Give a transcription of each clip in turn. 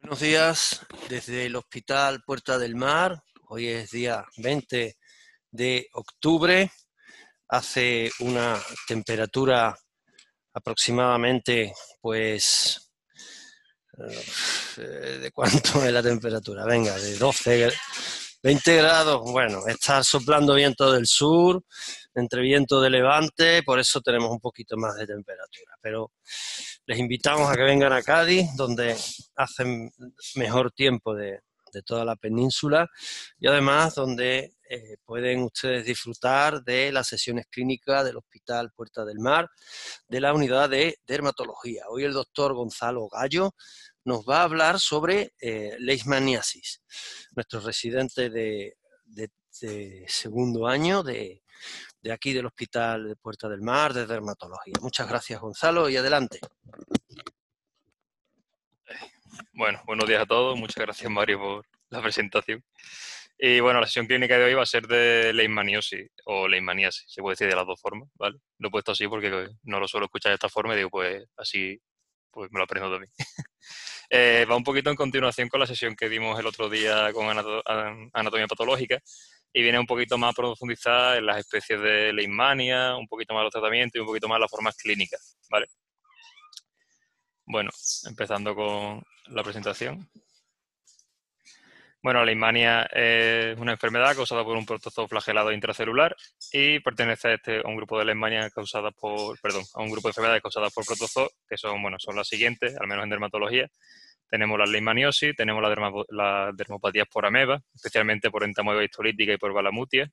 Buenos días desde el Hospital Puerta del Mar. Hoy es día 20 de octubre. Hace una temperatura aproximadamente, pues, ¿de cuánto es la temperatura? Venga, de 12, 20 grados. Bueno, está soplando viento del sur, entre viento de levante, por eso tenemos un poquito más de temperatura. Pero les invitamos a que vengan a Cádiz, donde hacen mejor tiempo de toda la península y además donde pueden ustedes disfrutar de las sesiones clínicas del Hospital Puerta del Mar, de la unidad de dermatología. Hoy el doctor Gonzalo Gallo nos va a hablar sobre leishmaniasis, nuestro residente de segundo año de aquí del Hospital de Puerta del Mar, de dermatología. Muchas gracias, Gonzalo, y adelante. Bueno, buenos días a todos. Muchas gracias, Mario, por la presentación. Y bueno, la sesión clínica de hoy va a ser de leishmaniosis o leishmaniasis, se puede decir de las dos formas, ¿vale? Lo he puesto así porque no lo suelo escuchar de esta forma y digo, pues así pues me lo aprendo también. Va un poquito en continuación con la sesión que dimos el otro día con anatomía patológica y viene un poquito más a profundizar en las especies de leishmania, un poquito más los tratamientos y un poquito más las formas clínicas, ¿vale? Bueno, empezando con la presentación. Bueno, la leishmania es una enfermedad causada por un protozoo flagelado intracelular y pertenece a un grupo de leishmania causadas por, a un grupo de enfermedades causadas por protozoos, que son, bueno, son las siguientes, al menos en dermatología. Tenemos la leishmaniosis, tenemos la dermopatías por ameba, especialmente por entamoeba histolítica y por balamutia.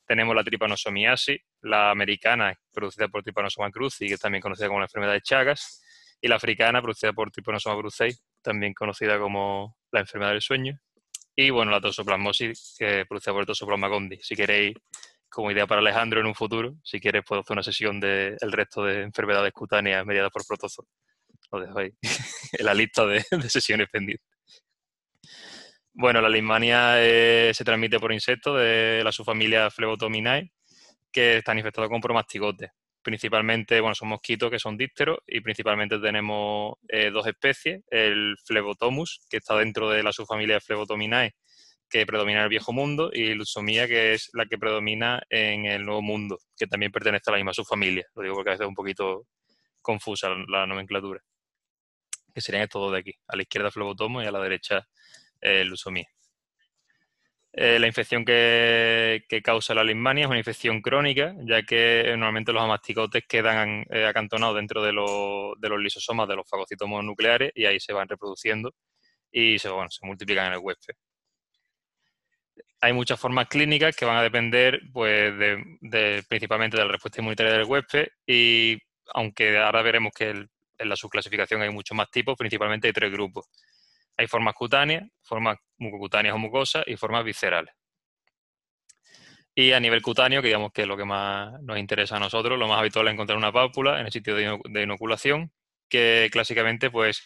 Tenemos la tripanosomiasis, la americana, producida por Trypanosoma cruzi, que es también conocida como la enfermedad de Chagas, y la africana, producida por Trypanosoma brucei, también conocida como la enfermedad del sueño. Y bueno, la toxoplasmosis, que es producida por el Toxoplasma gondii. Si queréis, como idea para Alejandro en un futuro, si quieres puedo hacer una sesión del resto de enfermedades cutáneas mediadas por protozoos. Lo dejo ahí en la lista de sesiones pendientes. Bueno, la leishmania se transmite por insectos de la subfamilia Phlebotominae, que están infectados con promastigotes. Principalmente, bueno, son mosquitos que son dípteros y principalmente tenemos dos especies, el Phlebotomus, que está dentro de la subfamilia Phlebotominae, que predomina en el Viejo Mundo, y Luxomia, que es la que predomina en el Nuevo Mundo, que también pertenece a la misma subfamilia. Lo digo porque a veces es un poquito confusa la nomenclatura. Que serían estos dos de aquí. A la izquierda Phlebotomus y a la derecha Luxomia. La infección que causa la leishmania es una infección crónica, ya que normalmente los amastigotes quedan acantonados dentro de los lisosomas de los fagocitos mononucleares y ahí se van reproduciendo y se multiplican en el huésped. Hay muchas formas clínicas que van a depender pues, principalmente de la respuesta inmunitaria del huésped y aunque ahora veremos que en la subclasificación hay muchos más tipos, principalmente hay tres grupos. Hay formas cutáneas, formas mucocutáneas o mucosas y formas viscerales. Y a nivel cutáneo, que digamos que es lo que más nos interesa a nosotros, lo más habitual es encontrar una pápula en el sitio de inoculación, que clásicamente pues,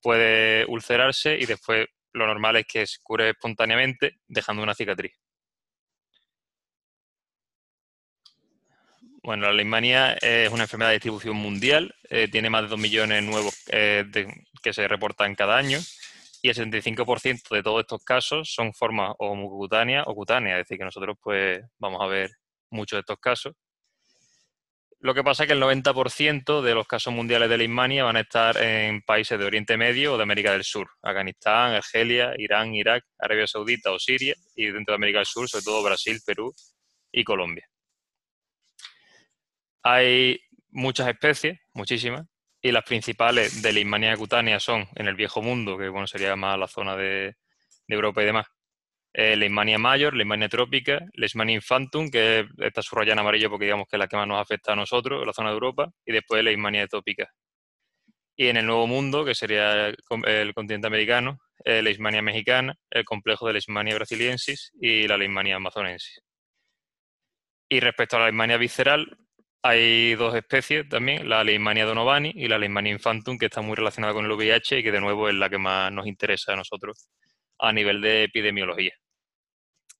puede ulcerarse y después lo normal es que se cure espontáneamente dejando una cicatriz. Bueno, la leishmania es una enfermedad de distribución mundial, tiene más de 2 millones nuevos que se reportan cada año y el 75% de todos estos casos son formas o mucocutáneas o cutáneas, es decir, que nosotros pues vamos a ver muchos de estos casos. Lo que pasa es que el 90% de los casos mundiales de leishmania van a estar en países de Oriente Medio o de América del Sur, Afganistán, Argelia, Irán, Irak, Arabia Saudita o Siria, y dentro de América del Sur, sobre todo Brasil, Perú y Colombia. Hay muchas especies, muchísimas, y las principales de leishmania cutánea son en el Viejo Mundo, que bueno, sería más la zona de Europa y demás. Leishmania major, Leishmania trópica, Leishmania infantum, que está subrayada en amarillo porque digamos que es la que más nos afecta a nosotros, en la zona de Europa, y después Leishmania atópica. Y en el Nuevo Mundo, que sería el continente americano, Leishmania mexicana, el complejo de Leishmania brasiliensis y la Leishmania amazonensis. Y respecto a la leishmania visceral, hay dos especies también, la Leishmania donovani y la Leishmania infantum, que está muy relacionada con el VIH y que de nuevo es la que más nos interesa a nosotros a nivel de epidemiología.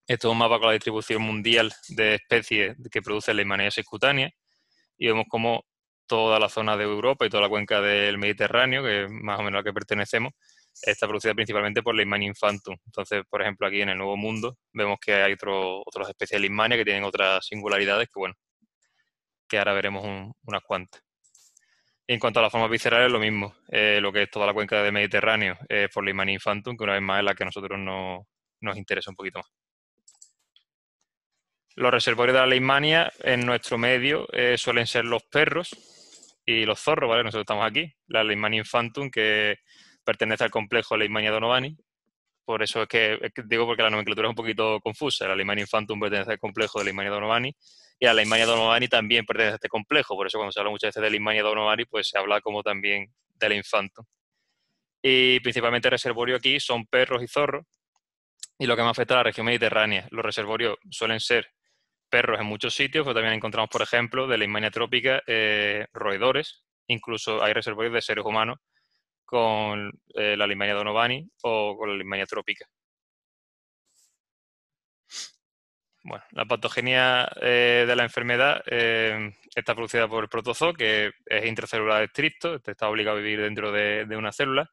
Esto es un mapa con la distribución mundial de especies que producen leishmaniasis cutánea y vemos como toda la zona de Europa y toda la cuenca del Mediterráneo, que es más o menos a la que pertenecemos, está producida principalmente por Leishmania infantum. Entonces, por ejemplo, aquí en el Nuevo Mundo vemos que hay otras especies de Leishmania que tienen otras singularidades que, bueno, que ahora veremos unas cuantas. En cuanto a las formas viscerales, lo mismo. Lo que es toda la cuenca del Mediterráneo por Leishmania infantum, que una vez más es la que a nosotros nos interesa un poquito más. Los reservorios de la leishmania en nuestro medio suelen ser los perros y los zorros, ¿vale? Nosotros estamos aquí. La Leishmania infantum, que pertenece al complejo Leishmania donovani. Por eso es que digo, porque la nomenclatura es un poquito confusa. La Leishmania infantum pertenece al complejo de Leishmania donovani y la Leishmania donovani también pertenece a este complejo. Por eso cuando se habla muchas veces de Leishmania donovani, pues se habla como también de la infantum. Y principalmente el reservorio aquí son perros y zorros. Y lo que más afecta a la región mediterránea. Los reservorios suelen ser perros en muchos sitios, pero también encontramos, por ejemplo, de Leishmania trópica, roedores. Incluso hay reservorios de seres humanos con la Leishmania donovani o con la Leishmania trópica. Bueno, la patogenia de la enfermedad está producida por el protozoo, que es intracelular estricto, está obligado a vivir dentro de una célula.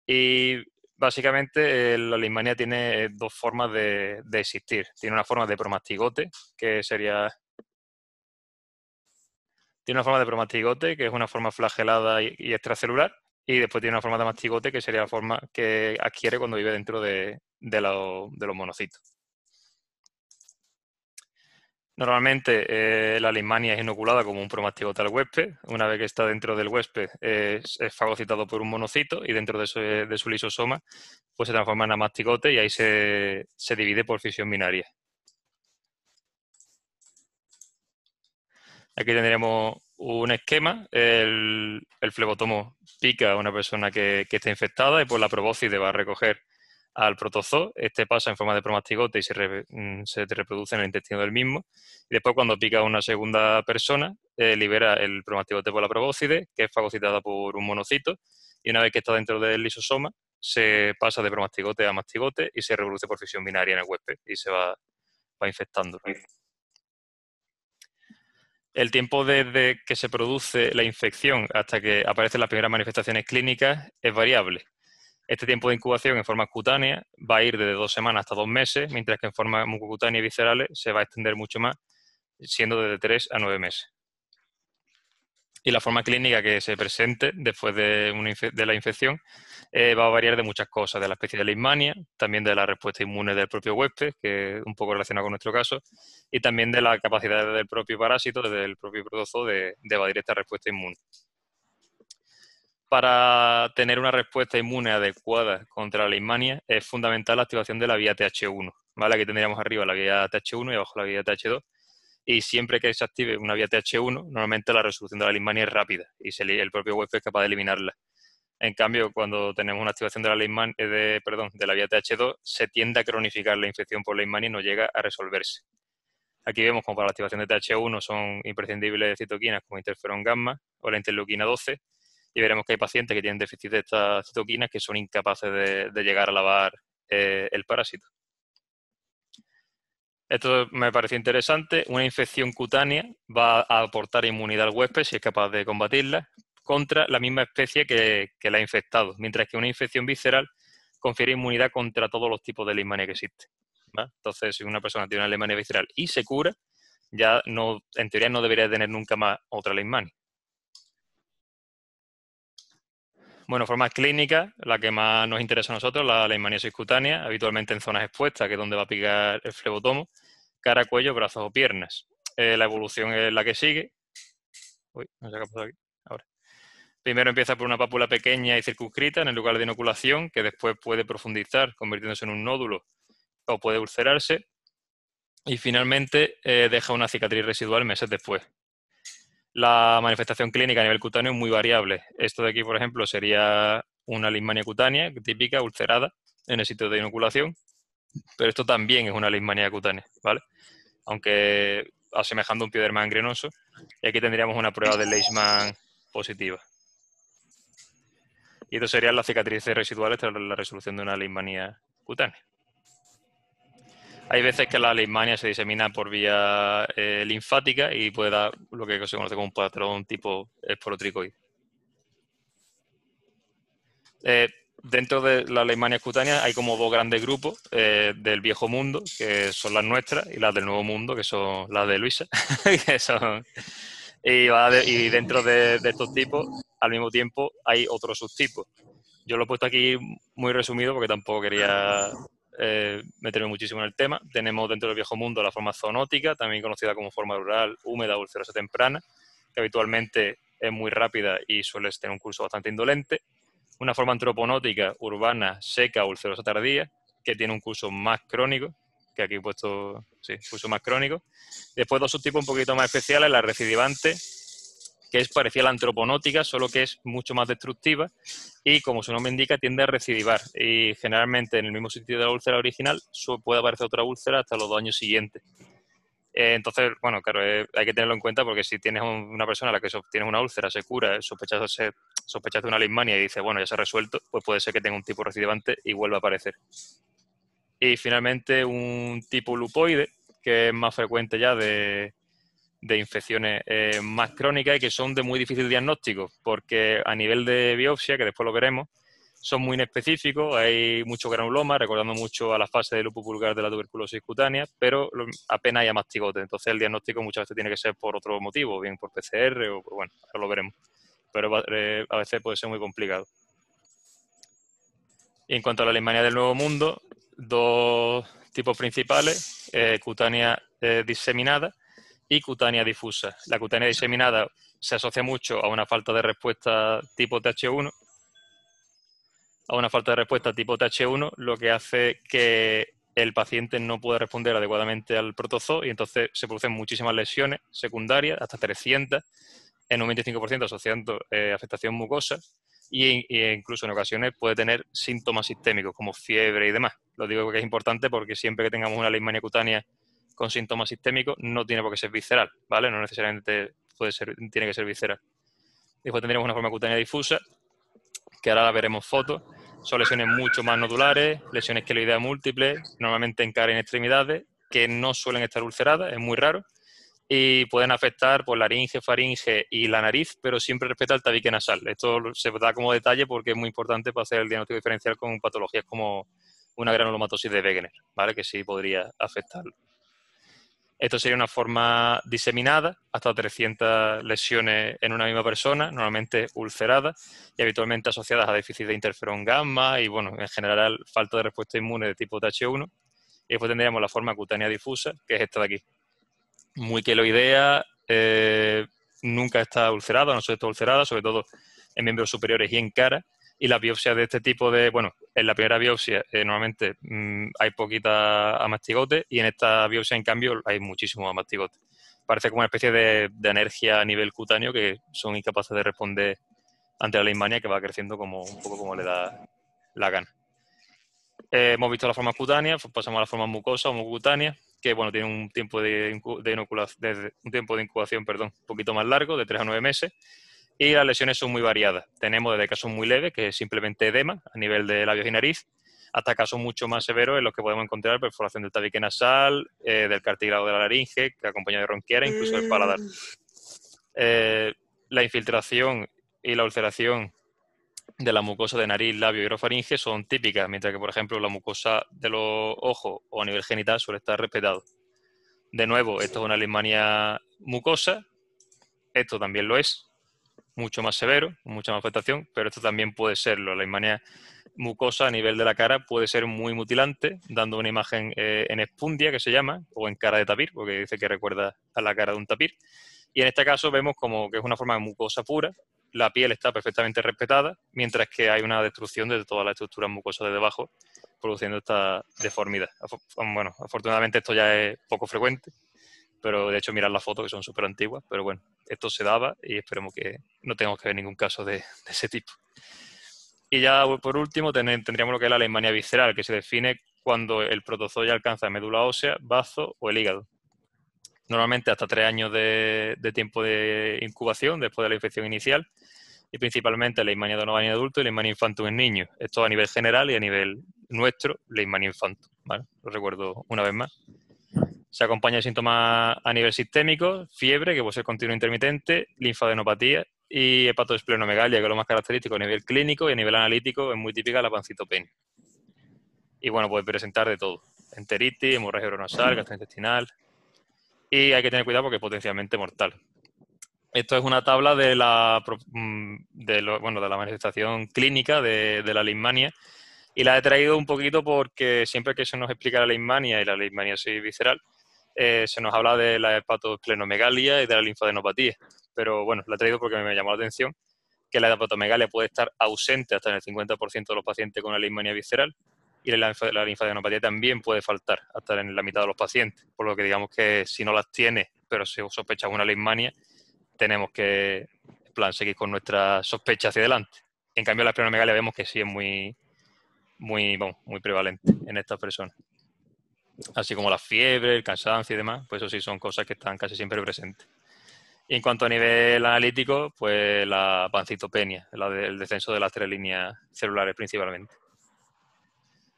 Y básicamente la leishmania tiene dos formas de existir. Tiene una forma de promastigote, que sería... Tiene una forma de promastigote, que es una forma flagelada y extracelular, y después tiene una forma de mastigote, que sería la forma que adquiere cuando vive dentro de los monocitos. Normalmente la leishmania es inoculada como un promastigote al huésped. Una vez que está dentro del huésped es fagocitado por un monocito y dentro de su lisosoma pues se transforma en amastigote y ahí se divide por fisión binaria. Aquí tendríamos un esquema. El flebotomo pica a una persona que está infectada y por la probóscide va a recoger al protozoo. Este pasa en forma de promastigote y se reproduce en el intestino del mismo. Y después, cuando pica a una segunda persona, libera el promastigote por la probóscide, que es fagocitada por un monocito. Y una vez que está dentro del lisosoma, se pasa de promastigote a mastigote y se reproduce por fisión binaria en el huésped y se va infectando. El tiempo desde que se produce la infección hasta que aparecen las primeras manifestaciones clínicas es variable. Este tiempo de incubación en forma cutánea va a ir desde 2 semanas hasta 2 meses, mientras que en forma mucocutánea y viscerales se va a extender mucho más, siendo desde 3 a 9 meses. Y la forma clínica que se presente después de la infección va a variar de muchas cosas, de la especie de leishmania, también de la respuesta inmune del propio huésped, que es un poco relacionado con nuestro caso, y también de la capacidad del propio parásito, del propio protozoo, de evadir esta respuesta inmune. Para tener una respuesta inmune adecuada contra la leishmania es fundamental la activación de la vía TH1. ¿Vale? Aquí tendríamos arriba la vía TH1 y abajo la vía TH2. Y siempre que se active una vía TH1, normalmente la resolución de la leishmania es rápida y el propio huésped es capaz de eliminarla. En cambio, cuando tenemos una activación de la vía TH2, se tiende a cronificar la infección por leishmania y no llega a resolverse. Aquí vemos como para la activación de TH1 son imprescindibles citoquinas como interferón gamma o la interleuquina 12, y veremos que hay pacientes que tienen déficit de estas citoquinas que son incapaces de llegar a lavar el parásito. Esto me pareció interesante. Una infección cutánea va a aportar inmunidad al huésped, si es capaz de combatirla, contra la misma especie que la ha infectado, mientras que una infección visceral confiere inmunidad contra todos los tipos de leishmania que existen. ¿Vale? Entonces, si una persona tiene una leishmania visceral y se cura, ya no, en teoría no debería tener nunca más otra leishmania. Bueno, formas clínicas, la que más nos interesa a nosotros, la leishmaniasis cutánea, habitualmente en zonas expuestas, que es donde va a picar el flebotomo, cara, cuello, brazos o piernas. La evolución es la que sigue. Uy, no sé qué ha pasado aquí. Ahora. Primero empieza por una pápula pequeña y circunscrita en el lugar de inoculación, que después puede profundizar, convirtiéndose en un nódulo, o puede ulcerarse. Y finalmente deja una cicatriz residual meses después. La manifestación clínica a nivel cutáneo es muy variable. Esto de aquí, por ejemplo, sería una leishmania cutánea típica, ulcerada, en el sitio de inoculación, pero esto también es una leishmania cutánea, ¿vale? Aunque asemejando un pioderma gangrenoso, y aquí tendríamos una prueba de Leishman positiva. Y esto serían las cicatrices residuales tras la resolución de una leishmania cutánea. Hay veces que la leishmania se disemina por vía linfática y puede dar lo que se conoce como un patrón tipo esporotricoide. Dentro de las leishmanias cutáneas hay como dos grandes grupos del viejo mundo, que son las nuestras, y las del nuevo mundo, que son las de Luisa. que son, y dentro de estos tipos, al mismo tiempo, hay otros subtipos. Yo lo he puesto aquí muy resumido porque tampoco quería meterme muchísimo en el tema. Tenemos dentro del viejo mundo la forma zoonótica, también conocida como forma rural, húmeda, ulcerosa temprana, que habitualmente es muy rápida y suele tener un curso bastante indolente. Una forma antroponótica, urbana, seca, ulcerosa tardía, que tiene un curso más crónico, que aquí he puesto, sí, curso más crónico. Después dos subtipos un poquito más especiales, la recidivante, que es parecida a la antroponótica, solo que es mucho más destructiva y, como su nombre indica, tiende a recidivar. Y generalmente en el mismo sitio de la úlcera original puede aparecer otra úlcera hasta los 2 años siguientes. Entonces, bueno, claro, hay que tenerlo en cuenta porque si tienes una persona a la que tienes una úlcera, se cura, sospechas de una leishmania y dice, bueno, ya se ha resuelto, pues puede ser que tenga un tipo recidivante y vuelva a aparecer. Y finalmente un tipo lupoide, que es más frecuente ya de infecciones más crónicas y que son de muy difícil diagnóstico, porque a nivel de biopsia, que después lo veremos, son muy inespecíficos, hay mucho granuloma, recordando mucho a la fase de lupus vulgar de la tuberculosis cutánea, pero apenas hay mastigote. Entonces el diagnóstico muchas veces tiene que ser por otro motivo, bien por PCR o, bueno, ahora lo veremos. Pero a veces puede ser muy complicado. Y en cuanto a la leishmania del Nuevo Mundo, dos tipos principales, cutánea diseminada y cutánea difusa. La cutánea diseminada se asocia mucho a una falta de respuesta tipo TH1, lo que hace que el paciente no pueda responder adecuadamente al protozoo y entonces se producen muchísimas lesiones secundarias, hasta 300, en un 25% asociando afectación mucosa e incluso en ocasiones puede tener síntomas sistémicos como fiebre y demás. Lo digo porque es importante porque siempre que tengamos una leishmania cutánea con síntomas sistémicos no tiene por qué ser visceral, ¿vale? No necesariamente tiene que ser visceral. Después tendríamos una forma cutánea difusa, que ahora la veremos fotos. Son lesiones mucho más nodulares, lesiones queloideas múltiples, normalmente en cara y en extremidades, que no suelen estar ulceradas, es muy raro, y pueden afectar por laringe, faringe y la nariz, pero siempre respecto al tabique nasal. Esto se da como detalle porque es muy importante para hacer el diagnóstico diferencial con patologías como una granulomatosis de Wegener, ¿vale? Que sí podría afectarlo. Esto sería una forma diseminada, hasta 300 lesiones en una misma persona, normalmente ulceradas y habitualmente asociadas a déficit de interferón gamma y, bueno, en general falta de respuesta inmune de tipo TH1. Y después tendríamos la forma cutánea difusa, que es esta de aquí. Muy queloidea, nunca está ulcerada, no suele estar ulcerada, sobre todo en miembros superiores y en cara. Y las biopsias de este tipo en la primera biopsia normalmente hay poquita amastigote y en esta biopsia, en cambio, hay muchísimo amastigote. Parece como una especie de alergia a nivel cutáneo que son incapaces de responder ante la leishmania que va creciendo un poco como le da la gana. Hemos visto la forma cutánea, pues pasamos a la forma mucosa o mucocutánea, que bueno, tiene un tiempo de incubación, un poquito más largo, de 3 a 9 meses, y las lesiones son muy variadas. Tenemos desde casos muy leves, que es simplemente edema a nivel de labios y nariz, hasta casos mucho más severos en los que podemos encontrar perforación del tabique nasal, del cartílago de la laringe, que acompaña de ronquiera, incluso del paladar. La infiltración y la ulceración de la mucosa de nariz, labio y orofaringe son típicas, mientras que, por ejemplo, la mucosa de los ojos o a nivel genital suele estar respetado. De nuevo, esto es una leishmania mucosa, esto también lo es, mucho más severo, mucha más afectación, pero esto también puede serlo. La leishmania mucosa a nivel de la cara puede ser muy mutilante, dando una imagen en espundia, que se llama, o en cara de tapir, porque dice que recuerda a la cara de un tapir. Y en este caso vemos como que es una forma de mucosa pura, la piel está perfectamente respetada, mientras que hay una destrucción de todas las estructuras mucosas de debajo, produciendo esta deformidad. Bueno, afortunadamente esto ya es poco frecuente, pero de hecho mirad las fotos que son súper antiguas, pero bueno, esto se daba y esperemos que no tengamos que ver ningún caso de ese tipo. Y ya por último tendríamos lo que es la leishmania visceral, que se define cuando el protozoo ya alcanza médula ósea, bazo o el hígado. Normalmente hasta 3 años de tiempo de incubación después de la infección inicial y principalmente leishmania donovana en adultos y leishmania infantum en niños. Esto a nivel general y a nivel nuestro, leishmania infantum, ¿vale? Lo recuerdo una vez más. Se acompaña de síntomas a nivel sistémico, fiebre, que puede ser continua intermitente, linfadenopatía y hepatosplenomegalia, que es lo más característico a nivel clínico, y a nivel analítico es muy típica la pancitopenia. Y bueno, puede presentar de todo: enteritis, hemorragia oronosal, gastrointestinal, y hay que tener cuidado porque es potencialmente mortal. Esto es una tabla de la manifestación clínica de la leishmania, y la he traído un poquito porque siempre que se nos explica la leishmania y la leishmaniasis visceral, se nos habla de la hepatosplenomegalia y de la linfadenopatía. Pero bueno, la he traído porque me llamó la atención que la hepatomegalia puede estar ausente hasta en el 50% de los pacientes con la leishmania visceral, y la linfadenopatía también puede faltar hasta en la mitad de los pacientes, por lo que digamos que si no las tiene, pero se sospecha una leishmania, tenemos que, en plan, seguir con nuestra sospecha hacia adelante. En cambio, la esplenomegalia vemos que sí es muy prevalente en estas personas. Así como la fiebre, el cansancio y demás, pues eso sí son cosas que están casi siempre presentes. Y en cuanto a nivel analítico, pues la pancitopenia, el descenso de las 3 líneas celulares principalmente.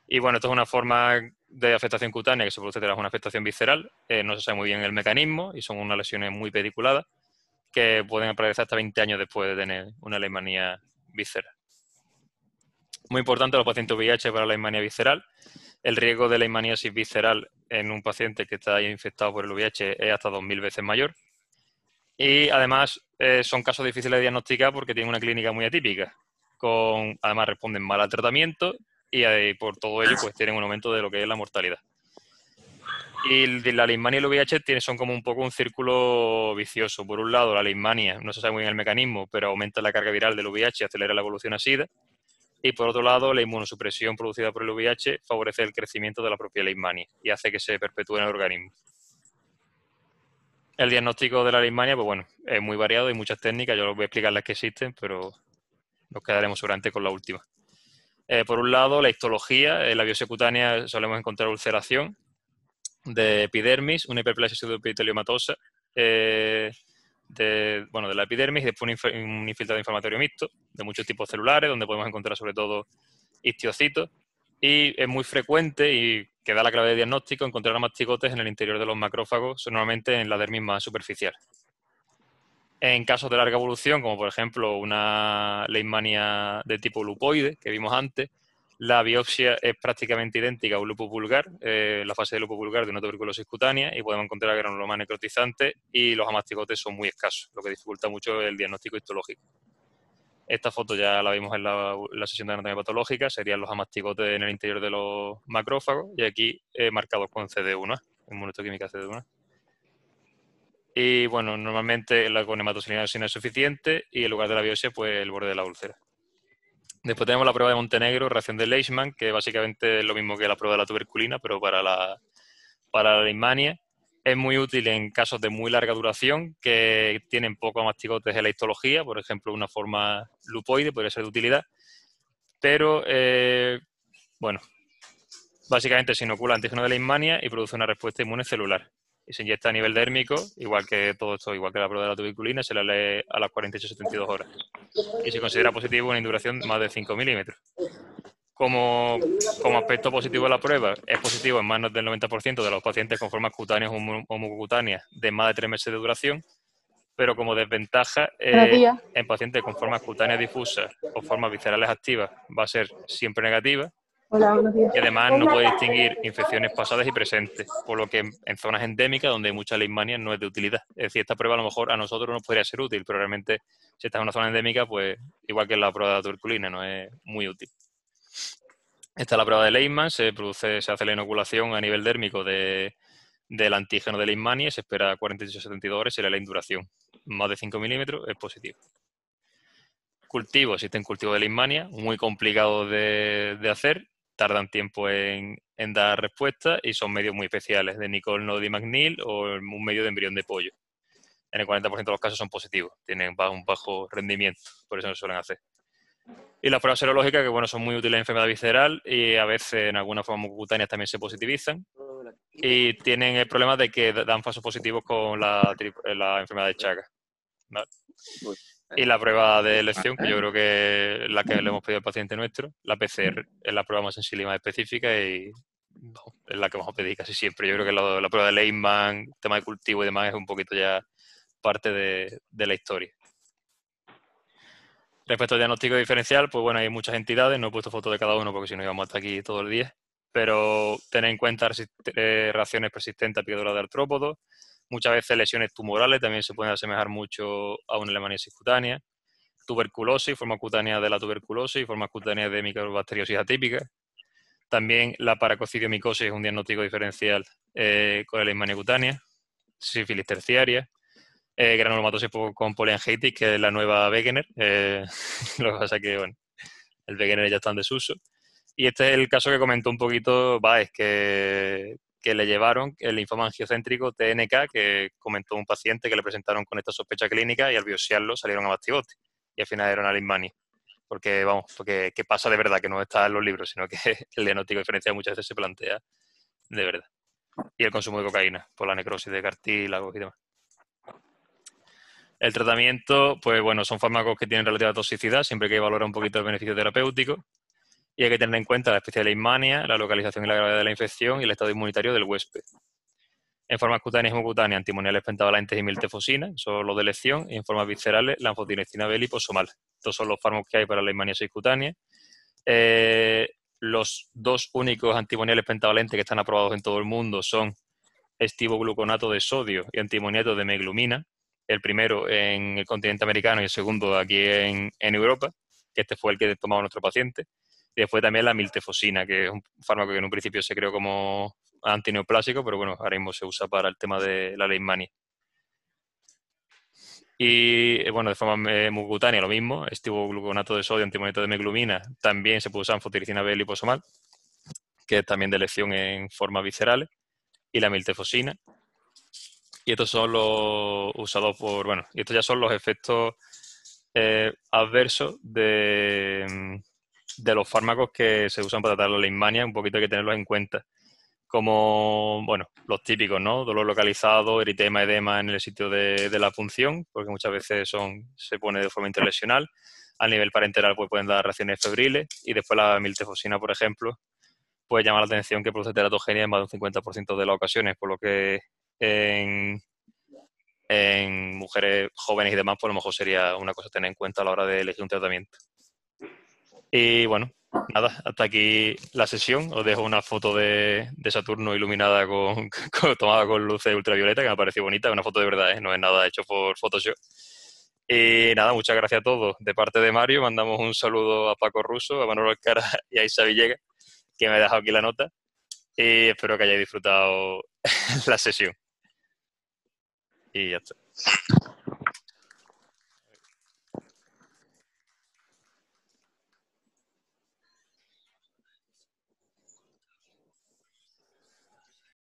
Y bueno, esto es una forma de afectación cutánea que se produce tras una afectación visceral. No se sabe muy bien el mecanismo y son unas lesiones muy pediculadas que pueden aparecer hasta 20 años después de tener una leishmania visceral. Muy importante los pacientes VIH para la leishmania visceral. El riesgo de leishmaniasis visceral en un paciente que está infectado por el VIH es hasta 2000 veces mayor. Y además son casos difíciles de diagnosticar porque tienen una clínica muy atípica. Además responden mal al tratamiento y por todo ello pues tienen un aumento de lo que es la mortalidad. Y la leishmania y el VIH son como un poco un círculo vicioso. Por un lado, la leishmania, no se sabe muy bien el mecanismo, pero aumenta la carga viral del VIH y acelera la evolución a SIDA. Y por otro lado, la inmunosupresión producida por el VIH favorece el crecimiento de la propia leishmania y hace que se perpetúe en el organismo. El diagnóstico de la leishmania, pues bueno, es muy variado, hay muchas técnicas, yo os voy a explicar las que existen, pero nos quedaremos seguramente con la última. Por un lado, la histología. En la biopsia cutánea solemos encontrar ulceración de epidermis, una hiperplasia pseudoepiteliomatosa de la epidermis, y después un infiltrado inflamatorio mixto de muchos tipos celulares, donde podemos encontrar sobre todo histiocitos, y es muy frecuente y que da la clave de diagnóstico encontrar mastigotes en el interior de los macrófagos, normalmente en la dermis más superficial. En casos de larga evolución, como por ejemplo una leishmania de tipo lupoide que vimos antes, la biopsia es prácticamente idéntica a un lupus vulgar, la fase de lupus vulgar de una tuberculosis cutánea, y podemos encontrar granulomas necrotizantes y los amastigotes son muy escasos, lo que dificulta mucho el diagnóstico histológico. Esta foto ya la vimos en la sesión de anatomía patológica, serían los amastigotes en el interior de los macrófagos, y aquí marcados con CD1, inmunohistoquímica CD1. Y bueno, normalmente con hematocilina no es suficiente y en lugar de la biopsia, pues el borde de la úlcera. Después tenemos la prueba de Montenegro, reacción de Leishman, que básicamente es lo mismo que la prueba de la tuberculina, pero para la leishmania. Es muy útil en casos de muy larga duración que tienen pocos mastigotes en la histología, por ejemplo, una forma lupoide podría ser de utilidad, pero bueno, básicamente se inocula antígeno de leishmania y produce una respuesta inmune celular. Y se inyecta a nivel dérmico, igual que todo esto, igual que la prueba de la tuberculina, se la lee a las 48-72 horas. Y se considera positivo una induración de más de 5 milímetros. Como aspecto positivo de la prueba, es positivo en más del 90% de los pacientes con formas cutáneas o mucocutáneas de más de 3 meses de duración, pero como desventaja, en pacientes con formas cutáneas difusas o formas viscerales activas va a ser siempre negativa. Hola, buenos días. Y además no puede distinguir infecciones pasadas y presentes, por lo que en zonas endémicas donde hay mucha leishmania no es de utilidad. Es decir, esta prueba a lo mejor a nosotros nos podría ser útil, pero realmente si estás en una zona endémica, pues igual que la prueba de la tuberculina, no es muy útil. Esta es la prueba de Leishman, se hace la inoculación a nivel dérmico del antígeno de leishmania y se espera 48-72 horas y se le da la induración. Más de 5 milímetros es positivo. Cultivo, existen cultivos de leishmania, muy complicados de hacer, tardan tiempo en dar respuesta y son medios muy especiales, de Nicole Nodi-McNeil o un medio de embrión de pollo. En el 40% de los casos son positivos, tienen un bajo rendimiento, por eso no se suelen hacer. Y las pruebas serológicas, que bueno, son muy útiles en enfermedad visceral y a veces en algunas formas mucocutáneas también se positivizan. Y tienen el problema de que dan falsos positivos con la enfermedad de Chagas, ¿vale? Y la prueba de elección, que yo creo que es la que le hemos pedido al paciente nuestro, la PCR, es la prueba más sensible y más específica y es la que vamos a pedir casi siempre. Yo creo que la prueba de Leishman, tema de cultivo y demás, es un poquito ya parte de la historia. Respecto al diagnóstico diferencial, pues bueno, hay muchas entidades, no he puesto fotos de cada uno porque si no íbamos hasta aquí todo el día, pero tener en cuenta reacciones persistentes a picaduras de artrópodos, muchas veces lesiones tumorales también se pueden asemejar mucho a una leishmaniasis cutánea, tuberculosis, forma cutánea de la tuberculosis, forma cutánea de micobacteriosis atípica. También la paracocidiomicosis es un diagnóstico diferencial con la leishmania cutánea, sífilis terciaria, granulomatosis con poliangitis, que es la nueva Wegener. Lo que pasa es que, bueno, el Wegener ya está en desuso. Y este es el caso que comentó un poquito Baez, que le llevaron el linfoma angiocéntrico TNK, que comentó un paciente que le presentaron con esta sospecha clínica y al biopsiarlo salieron a bastigote. Y al final era una leishmania. Porque, vamos, porque ¿qué pasa de verdad? Que no está en los libros, sino que el diagnóstico diferencial muchas veces se plantea de verdad. Y el consumo de cocaína, por la necrosis de cartílagos y demás. El tratamiento, pues bueno, son fármacos que tienen relativa toxicidad, siempre que valorar un poquito el beneficio terapéutico. Y hay que tener en cuenta la especie de leishmania, la localización y la gravedad de la infección y el estado inmunitario del huésped. En formas cutáneas y hemocutaneas, antimoniales pentavalentes y miltefosina, son los de elección, y en formas viscerales, la anfotericina B liposomal. Estos son los fármacos que hay para la leishmaniasis cutánea. Los dos únicos antimoniales pentavalentes que están aprobados en todo el mundo son estivogluconato de sodio y antimoniato de meglumina. El primero en el continente americano y el segundo aquí en Europa, que este fue el que tomaba nuestro paciente. Y después también la miltefosina, que es un fármaco que en un principio se creó como antineoplásico, pero bueno, ahora mismo se usa para el tema de la leishmania. Y bueno, de forma mucutánea lo mismo, estivogluconato de sodio, antimoniato de meglumina, también se puede usar anfotericina B liposomal, que es también de elección en formas viscerales, y la miltefosina. Y estos son los usados por, bueno, y estos ya son los efectos adversos de los fármacos que se usan para tratar la leishmania, un poquito hay que tenerlos en cuenta. Como, bueno, los típicos, ¿no? Dolor localizado, eritema, edema en el sitio de la punción, porque muchas veces se pone de forma interlesional. A nivel parenteral pues pueden dar reacciones febriles y después la miltefosina, por ejemplo, puede llamar la atención que produce teratogenia en más de un 50% de las ocasiones, por lo que en mujeres jóvenes y demás, pues a lo mejor sería una cosa a tener en cuenta a la hora de elegir un tratamiento. Y bueno, nada, hasta aquí la sesión. Os dejo una foto de Saturno iluminada tomada con luces ultravioleta, que me ha parecido bonita. Es una foto de verdad, ¿eh? No es nada hecho por Photoshop. Y nada, muchas gracias a todos. De parte de Mario, mandamos un saludo a Paco Russo, a Manuel Alcara y a Isa Villegas, que me ha dejado aquí la nota. Y espero que hayáis disfrutado la sesión. Y ya está.